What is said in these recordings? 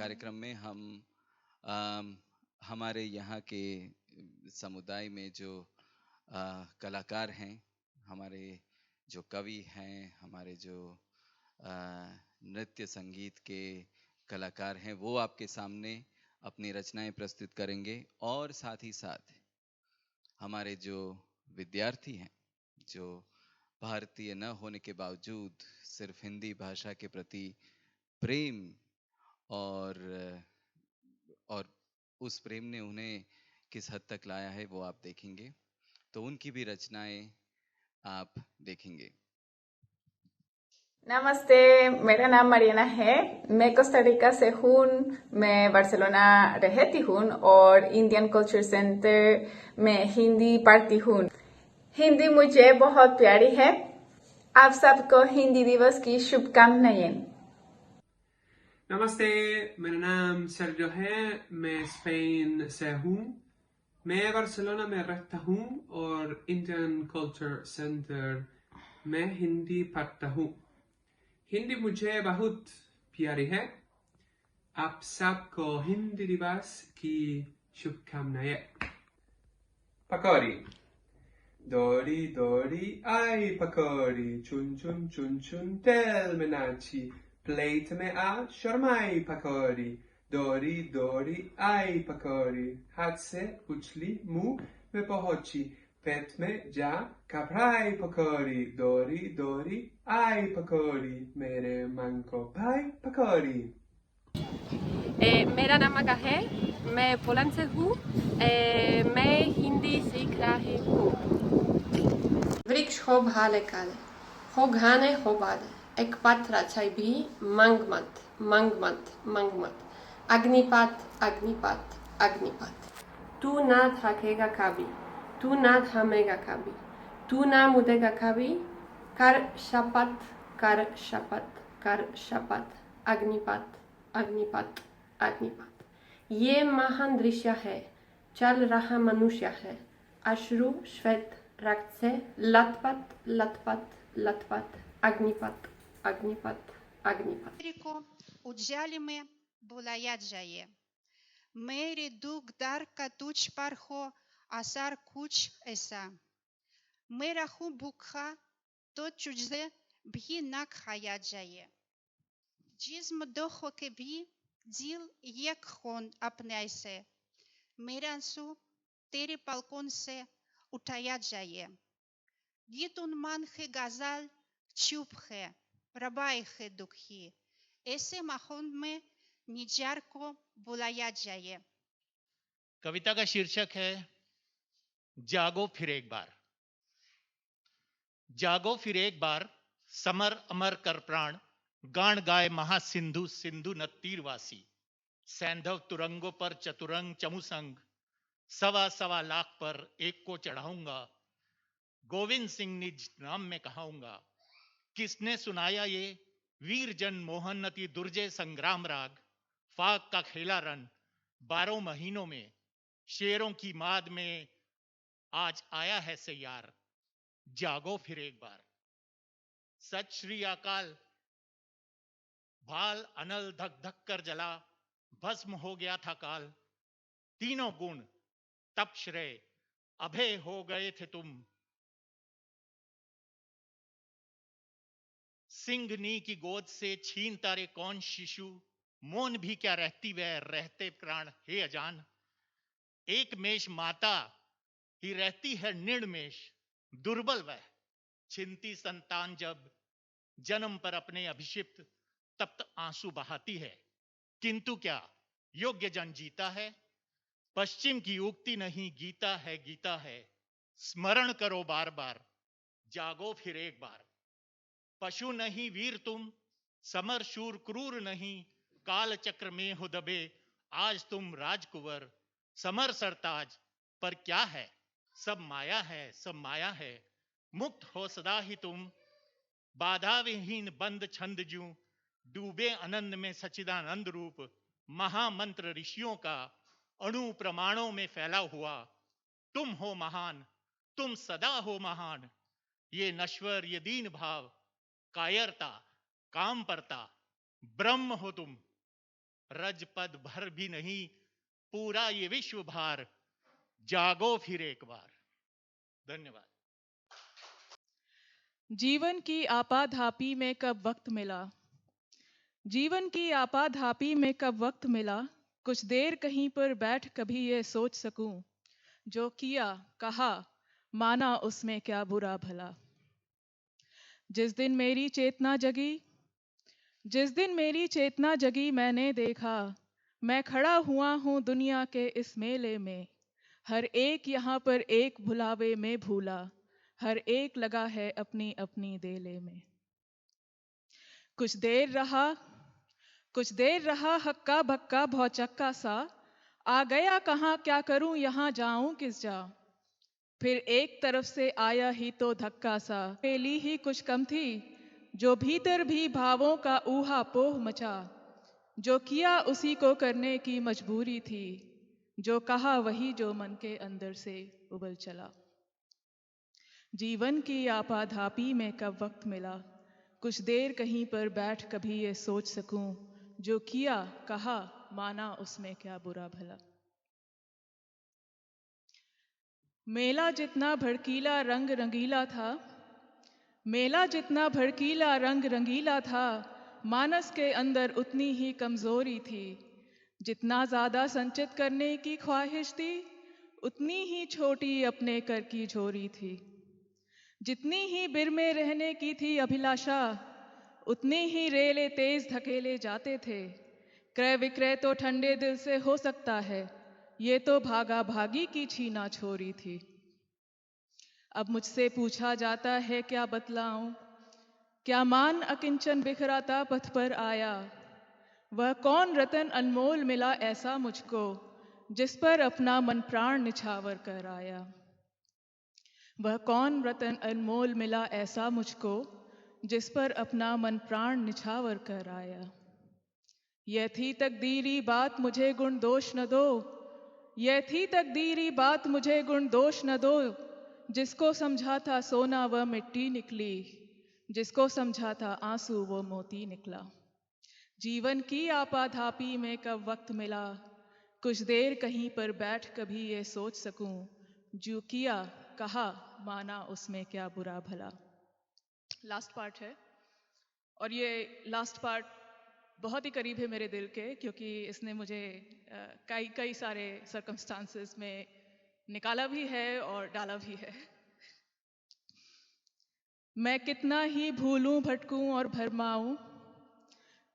कार्यक्रम में हम अम, हमारे यहाँ के समुदाय में जो कलाकार हैं, हमारे जो कवि हैं, हमारे जो अ, नृत्य संगीत के कलाकार हैं, वो आपके सामने अपनी रचनाएं प्रस्तुत करेंगे। और साथ ही साथ हमारे जो विद्यार्थी हैं, जो भारतीय न होने के बावजूद सिर्फ हिंदी भाषा के प्रति प्रेम और और उस प्रेम ने उन्हें किस हद तक लाया है वो आप देखेंगे। तो उनकी भी रचनाएं आप देखेंगे। नमस्ते। मेरा नाम मरीना है। मैं कोस्टा रिका से हूँ। मैं बार्सिलोना रहती हूँ और इंडियन कल्चर सेंटर में हिंदी पढ़ती हूँ। हिंदी मुझे बहुत प्यारी है। आप सबको हिंदी दिवस की शुभकामनाएं। नमस्ते, मेरा नाम सर्जो है। मैं स्पेन से हूँ। मैं बार्सिलोना में रहता हूँ और इंडियन कल्चर सेंटर में हिंदी पढ़ता हूँ। हिंदी मुझे बहुत प्यारी है। आप सबको हिंदी दिवस की शुभकामनाएं। पकौड़ी। दौड़ी दौड़ी आई पकौड़ी, चुन चुन चुन चुन तेल में नाची, प्लेट में आ शर्माई पकौड़ी, दौड़ी दौड़ी आई पकौड़ी, हाथ से उछली मुंह में पहुंची, पेट में जा घबराई पकौड़ी, दौड़ी दौड़ी आई पकौड़ी, मेरे मन को भाई पकौड़ी। मेरा नाम आगा है। मैं पोलैंड से हूँ। मैं हिंदी सीख रही हूँ। वृक्ष हो भाले काले, हो घाने हो बादल, एक पत्रा छाई भी मंग मत मंग मत मंग मत, अग्निपात अग्निपात अग्निपात। तू ना थकेगा कभी, तू ना थमेगा कभी, तू ना मुदेगा कभी, कर शपथ कर शपथ कर शपथ, अग्निपात अग्निपात अग्निपात। ये महान दृश्य है, चल रहा मनुष्य है, अश्रु श्वेत रक्त से लथपथ लथपथ लथपथ, अग्निपथ अग्निपथ अग्निपथ। को उज्याले में बुलाया जाए। मेरे दुख दर्द का तुझ पर हो असर कुछ ऐसा। मैं रहूं भूखा तो तुझसे भी न खाया जाए। जिस्म दो हो के भी दिल एक हो अपने से। मेरा आंसू तेरे पलकों से उठाया जाए। गीत उन्मान है गजल चुप है, रबाई है दुखी। ऐसे माहौल में निजार को बुलाया जाए। कविता का शीर्षक है जागो फिर एक बार। जागो फिर एक बार, समर अमर कर प्राण, गान गाय महासिंधु सिंधु न तीरवासी। सैंधव तुरंगों पर चतुरंग चमुसंग, सवा सवा लाख पर एक को चढ़ाऊंगा, गोविंद सिंह निज नाम में कहाऊंगा। किसने सुनाया ये वीर जन मोहन अति दुर्जय संग्राम राग, फाक का खेला रन 12 महीनों में, शेरों की माद में आज आया है से यार, जागो फिर एक बार। सत श्री अकाल। भाल अनल धक धक कर जला, भस्म हो गया था काल। तीनों गुण तप श्रेय अभय हो गए थे तुम। सिंहनी की गोद से छीन तारे कौन शिशु, मौन भी क्या रहती वह रहते प्राण हे अजान। एक मेष माता ही रहती है निर्मेष, दुर्बल वह छिनती संतान जब जन्म पर अपने अभिषिप्त तप्त आंसू बहाती है। किंतु क्या योग्य जन जीता है, पश्चिम की उक्ति नहीं गीता है गीता है। स्मरण करो बार बार, जागो फिर एक बार। पशु नहीं वीर तुम, समर शूर क्रूर नहीं, काल चक्र में हो दबे आज तुम राजकुंवर। समर सरताज पर क्या है, सब माया है सब माया है। मुक्त हो सदा ही तुम, बाधा विहीन बंद छंद जूं, डूबे आनंद में सच्चिदानंद रूप। महामंत्र ऋषियों का अणु प्रमाणों में फैला हुआ, तुम हो महान तुम सदा हो महान। ये नश्वर ये दीन भाव, कायरता काम परता, ब्रह्म हो तुम। रज पद भर भी नहीं पूरा ये विश्व भार, जागो फिर एक बार। धन्यवाद। जीवन की आपाधापी में कब वक्त मिला, जीवन की आपाधापी में कब वक्त मिला, कुछ देर कहीं पर बैठ कभी ये सोच सकूं, जो किया कहा माना उसमें क्या बुरा भला। जिस दिन मेरी चेतना जगी, जिस दिन मेरी चेतना जगी मैंने देखा, मैं खड़ा हुआ हूँ दुनिया के इस मेले में, हर एक यहाँ पर एक भुलावे में भूला, हर एक लगा है अपनी अपनी देले में। कुछ देर रहा, कुछ देर रहा हक्का बक्का भौचक्का सा, आ गया कहाँ क्या करूं यहाँ जाऊं किस जा। फिर एक तरफ से आया ही तो धक्का सा, पेली ही कुछ कम थी जो भीतर भी भावों का ऊहा पोह मचा, जो किया उसी को करने की मजबूरी थी, जो कहा वही जो मन के अंदर से उबल चला। जीवन की आपाधापी में कब वक्त मिला, कुछ देर कहीं पर बैठ कभी ये सोच सकूं, जो किया कहा माना उसमें क्या बुरा भला। मेला जितना भड़कीला रंग रंगीला था, मेला जितना भड़कीला रंग रंगीला था, मानस के अंदर उतनी ही कमजोरी थी। जितना ज्यादा संचित करने की ख्वाहिश थी, उतनी ही छोटी अपने कर की झोरी थी। जितनी ही बिर में रहने की थी अभिलाषा, उतनी ही रेले तेज धकेले जाते थे। क्रय विक्रय तो ठंडे दिल से हो सकता है, ये तो भागा भागी की छीना छोरी थी। अब मुझसे पूछा जाता है क्या बतलाऊं, क्या मान अकिंचन बिखराता पथ पर आया। वह कौन रतन अनमोल मिला ऐसा मुझको, जिस पर अपना मन प्राण निछावर कर आया। वह कौन रतन अनमोल मिला ऐसा मुझको, जिस पर अपना मन प्राण निछावर कर आया। यह थी तकदीरी बात मुझे गुण दोष न दो, यह थी तकदीरी बात मुझे गुण दोष न दो। जिसको समझा था सोना वह मिट्टी निकली, जिसको समझा था आंसू वो मोती निकला। जीवन की आपाधापी में कब वक्त मिला, कुछ देर कहीं पर बैठ कभी ये सोच सकूं, जो किया कहा माना उसमें क्या बुरा भला। लास्ट पार्ट है, और ये लास्ट पार्ट बहुत ही करीब है मेरे दिल के, क्योंकि इसने मुझे कई सारे सर्कमस्टांसेस में निकाला भी है और डाला भी है। मैं कितना ही भूलूं भटकूं और भरमाऊं,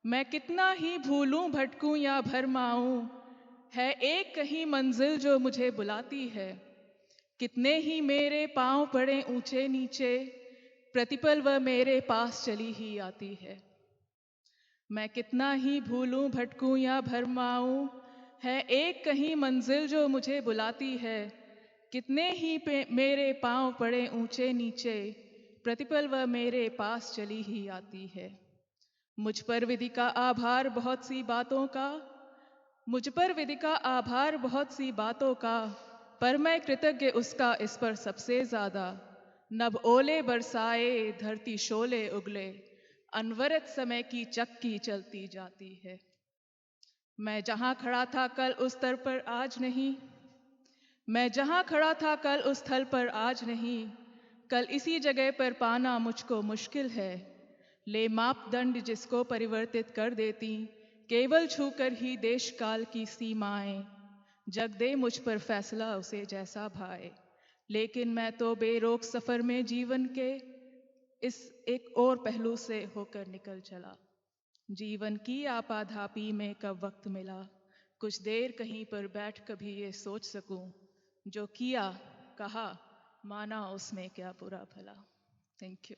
मैं कितना ही भूलूं भटकूं या भरमाऊं, है एक कहीं मंजिल जो मुझे बुलाती है। कितने ही मेरे पांव पड़े ऊंचे नीचे, प्रतिपल वह मेरे पास चली ही आती है। मैं कितना ही भूलूं भटकूं या भरमाऊं, है एक कहीं मंजिल जो मुझे बुलाती है। कितने ही मेरे पांव पड़े ऊंचे नीचे, प्रतिपल वह मेरे पास चली ही आती है। मुझ पर विधि का आभार बहुत सी बातों का, मुझ पर विधि का आभार बहुत सी बातों का, पर मैं कृतज्ञ उसका इस पर सबसे ज्यादा। नभ ओले बरसाए धरती शोले उगले, अनवरत समय की चक्की चलती जाती है। मैं जहां खड़ा था कल उस स्तर पर आज नहीं, मैं जहां खड़ा था कल उस स्थल पर आज नहीं, कल इसी जगह पर पाना मुझको मुश्किल है। ले मापदंड जिसको परिवर्तित कर देती, केवल छूकर ही देश काल की सीमाएं। जग दे मुझ पर फैसला उसे जैसा भाए, लेकिन मैं तो बेरोक सफर में जीवन के इस एक और पहलू से होकर निकल चला। जीवन की आपाधापी में कब वक्त मिला, कुछ देर कहीं पर बैठ कभी ये सोच सकूं, जो किया कहा माना उसमें क्या बुरा भला। Thank you.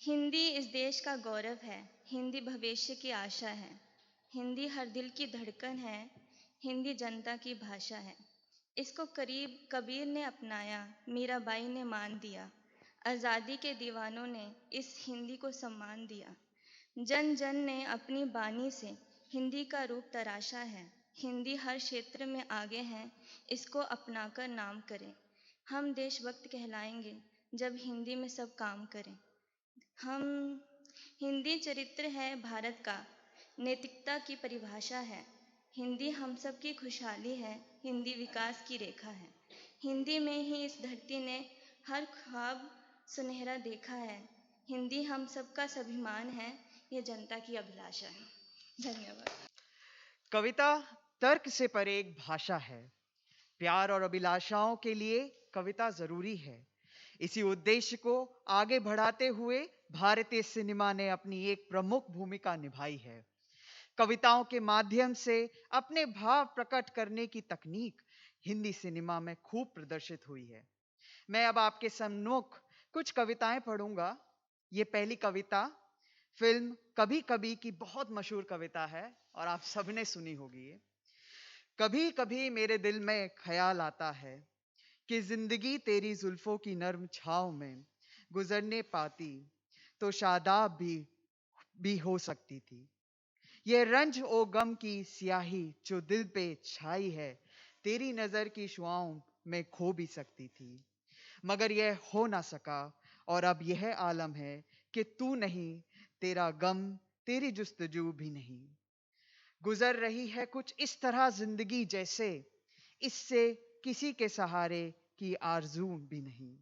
हिंदी इस देश का गौरव है, हिंदी भविष्य की आशा है, हिंदी हर दिल की धड़कन है, हिंदी जनता की भाषा है। इसको करीब कबीर ने अपनाया, मीराबाई ने मान दिया, आज़ादी के दीवानों ने इस हिंदी को सम्मान दिया। जन जन ने अपनी बानी से हिंदी का रूप तराशा है। हिंदी हर क्षेत्र में आगे हैं, इसको अपनाकर नाम करें। हम देशभक्त कहलाएंगे जब हिंदी में सब काम करें। हम हिंदी चरित्र है भारत का, नैतिकता की परिभाषा है। हिंदी हम सब की खुशहाली है, हिंदी विकास की रेखा है। हिंदी में ही इस धरती ने हर ख्वाब सुनहरा देखा है। हिंदी हम सबका स्वाभिमान है, ये जनता की अभिलाषा है। धन्यवाद। कविता तर्क से परे एक भाषा है। प्यार और अभिलाषाओं के लिए कविता जरूरी है। इसी उद्देश्य को आगे बढ़ाते हुए भारतीय सिनेमा ने अपनी एक प्रमुख भूमिका निभाई है। कविताओं के माध्यम से अपने भाव प्रकट करने की तकनीक हिंदी सिनेमा में खूब प्रदर्शित हुई है। मैं अब आपके सम्मुख कुछ कविताएं पढ़ूंगा। ये पहली कविता फिल्म कभी कभी की बहुत मशहूर कविता है और आप सबने सुनी होगी। कभी कभी मेरे दिल में ख्याल आता है कि जिंदगी तेरी जुल्फों की नर्म छाव में गुजरने पाती तो शादाब भी हो सकती थी। ये रंज ओ गम की स्याही जो दिल पे छाई है, तेरी नजर की शुआओं में खो भी सकती थी, मगर यह हो ना सका। और अब यह आलम है कि तू नहीं, तेरा गम, तेरी जुस्तजू भी नहीं। गुजर रही है कुछ इस तरह जिंदगी जैसे इससे किसी के सहारे की आरजू भी नहीं।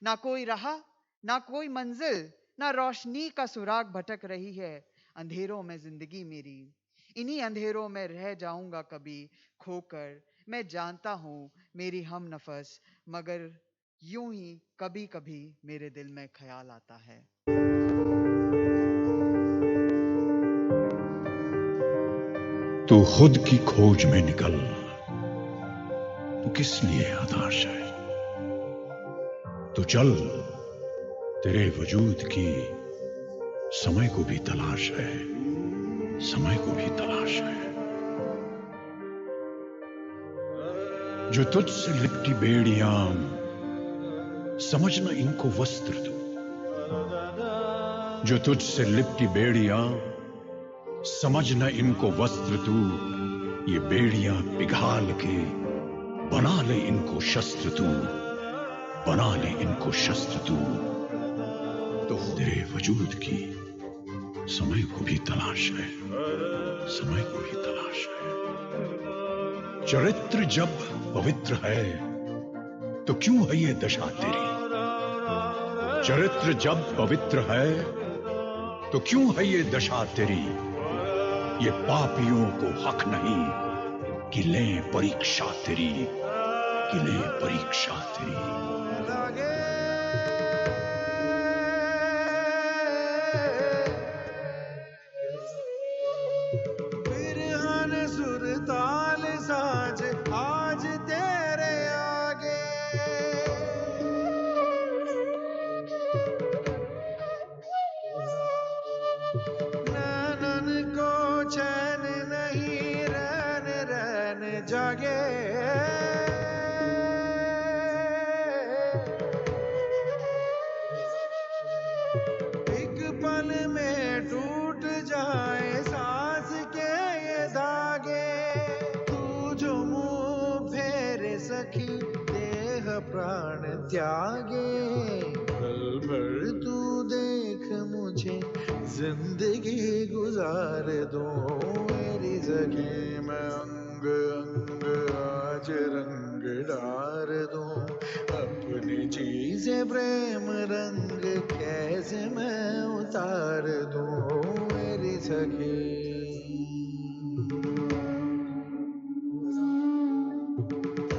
ना कोई राह, ना कोई मंजिल, ना रोशनी का सुराग भटक रही है अंधेरों में जिंदगी मेरी। इन्हीं अंधेरों में रह जाऊंगा कभी खोकर। मैं जानता हूं मेरी हम नफस, मगर यूं ही कभी कभी मेरे दिल में ख्याल आता है। तू खुद की खोज में निकल, तू किस लिए हताश है। तू चल, तेरे वजूद की समय को भी तलाश है, समय को भी तलाश है। जो तुझसे लिपटी बेड़ियां, समझना इनको वस्त्र तू। जो तुझसे लिपटी बेड़ियां, समझना इनको वस्त्र तू। ये बेड़ियां पिघाल के बना ले इनको शस्त्र तू, बना ले इनको शस्त्र तू। तो तेरे वजूद की समय को भी तलाश है, समय को भी तलाश है। चरित्र जब पवित्र है तो क्यों है ये दशा तेरी। चरित्र जब पवित्र है तो क्यों है ये दशा तेरी। ये पापियों को हक नहीं कि लें परीक्षा तेरी, कि लें परीक्षा तेरी। प्राण त्यागे पल भर तू देख मुझे जिंदगी गुजार दो। मेरी जगह मैं अंग अंग आज रंग डार दूं। अपनी चीजें प्रेम रंग कैसे मैं उतार दूं। मेरी सखी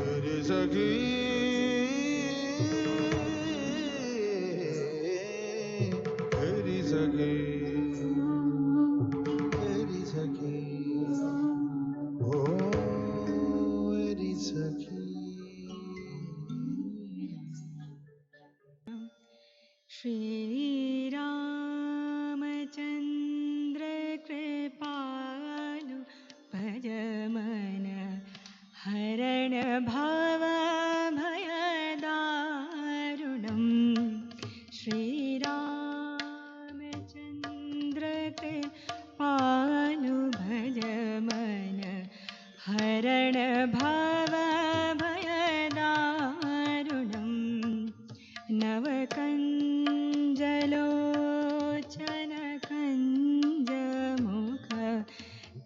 तेरी सखी श्री रामचंद्र कृपा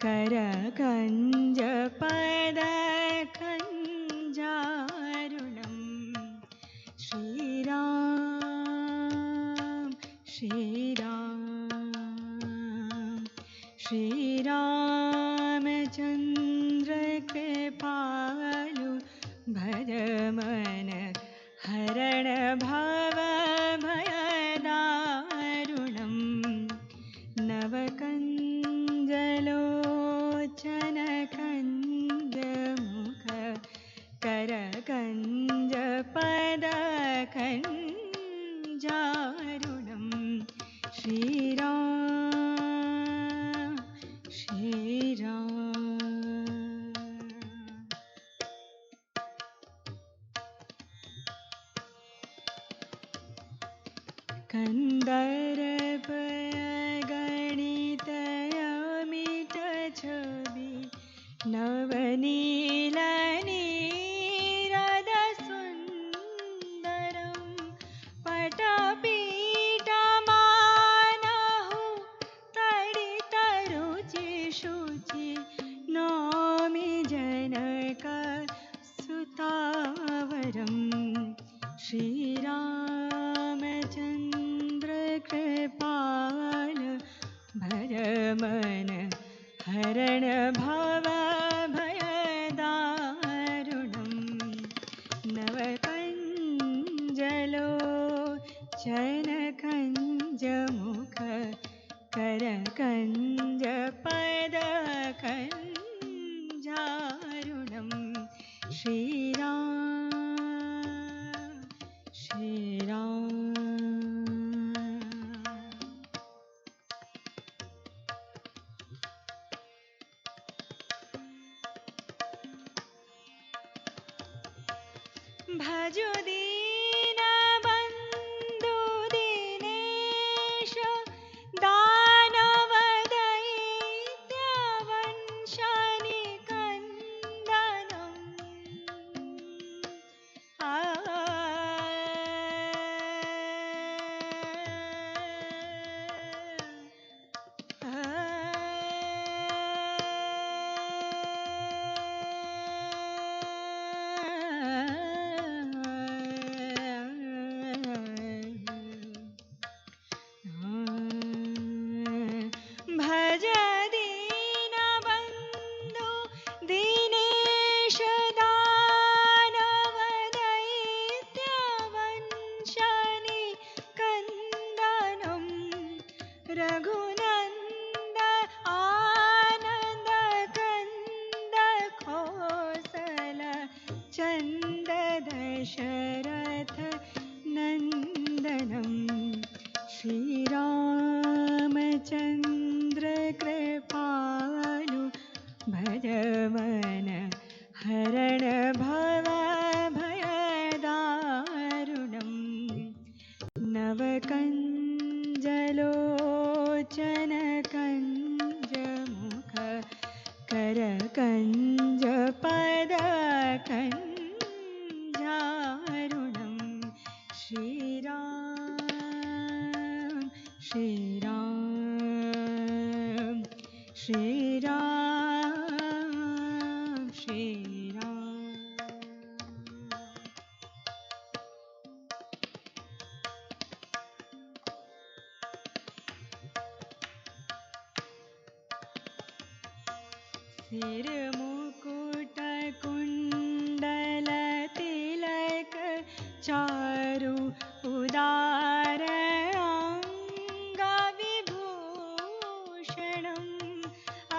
करकञ्जपदकञ्जारुणं श्रीराम श्रीराम श्रीरामचन्द्र कृपालु भजमन हरण भव भयदारुणं नवकञ्जलोचनकञ्जमुख करकञ्जपदकञ्जारुणं श्रीराम श्रीराम कन्दर्पगणितयमित छवि नवनीलनीरदसुन्दरं पटपीठमानहु तडितरुचिशुचि नौमि जनकसुतावरं श्रीरामचन्द्र कृपाल भजमन हरण भव भयदारुणं नवकञ्जलोचनकञ्जमुख करकञ्जपदकञ्जारुणं श्रीराम श्रीराम भजो दीनबन्धु दीनेश दानवदैत्यवंशनिकन्दनम् भज दीनबन्धु दीनेश दानवदैत्यवंशनिकन्दनं रघुनन्द आनन्द कन्द कौसल चन्द दशरथ नन्दनं श्रीरामचन्द्र कृपालु भजमन हरण भव भयदारुणं नवकञ्जलोचनकञ्जमुख करकञ्जपदकञ्जारुणं श्रीराम श्रीराम श्रीराम श्रीराम सिर मुकुट कुण्डल तिलक चारु उदार अंग विभूषणम्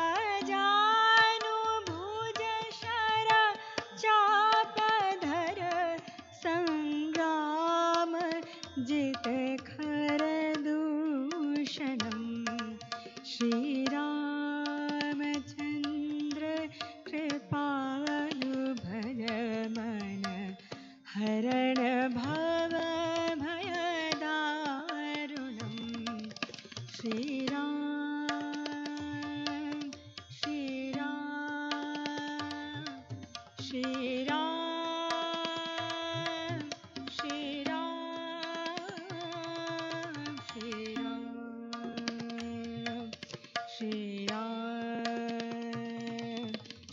अजानुभुज शर चापधर संग्राम जित खर दूषणम् श्रीरामचन्द्र कृपालु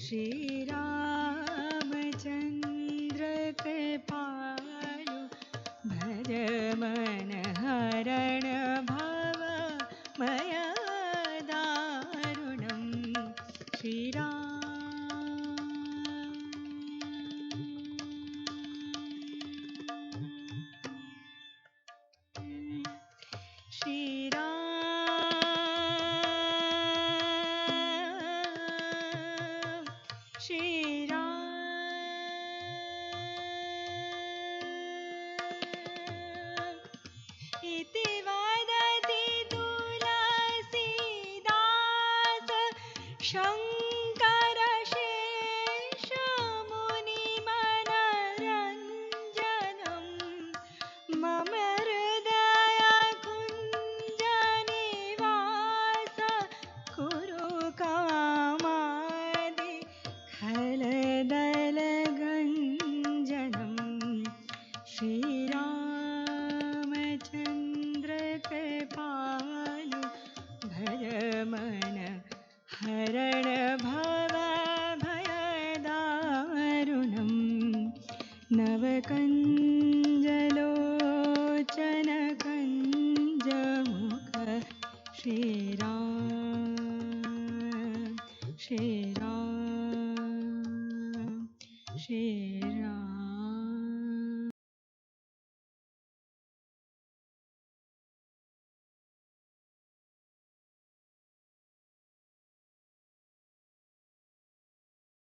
श्री रामचंद्र कृपालु भज मन हरण भव मया दारुणं श्री इति वदति तुलसीदास शङ्कर शेषमुनिमनरञ्जनं मम हृदयकुञ्जनिवास कुरु कामादि खलदलगञ्जनं श्रीरामचन्द्र कृपालु भज मन हरण भव भयदारुणं नवकञ्जलोचन कञ्जमुख श्रीराम श्रीराम श्रीराम